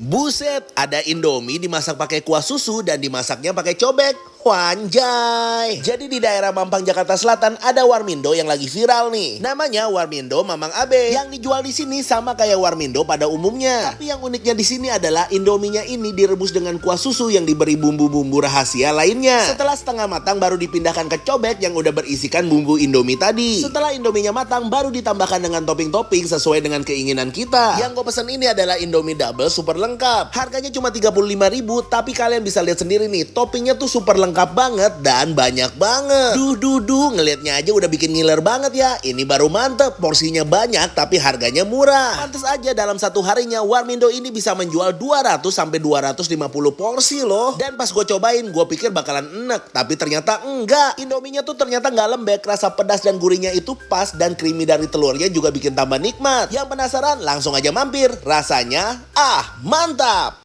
Buset, ada Indomie dimasak pakai kuah susu dan dimasaknya pakai cobek. Wanjay. Jadi di daerah Mampang, Jakarta Selatan ada Warmindo yang lagi viral nih. Namanya Warmindo Mamang Abe. Yang dijual di sini sama kayak Warmindo pada umumnya. Tapi yang uniknya di sini adalah Indominya ini direbus dengan kuah susu yang diberi bumbu-bumbu rahasia lainnya. Setelah setengah matang baru dipindahkan ke cobek yang udah berisikan bumbu Indomie tadi. Setelah Indominya matang baru ditambahkan dengan topping-topping sesuai dengan keinginan kita. Yang gue pesen ini adalah Indomie double super lengkap. Harganya cuma 35.000, tapi kalian bisa lihat sendiri nih, toppingnya tuh super lengkap banget dan banyak banget. Ngelihatnya aja udah bikin ngiler banget ya. Ini baru mantep, porsinya banyak tapi harganya murah. Pantes aja dalam satu harinya Warmindo ini bisa menjual 200 sampai 250 porsi loh. Dan pas gue cobain, gue pikir bakalan enek, tapi ternyata enggak. Indominya tuh ternyata nggak lembek, rasa pedas dan gurihnya itu pas dan creamy dari telurnya juga bikin tambah nikmat. Yang penasaran langsung aja mampir, rasanya mantap.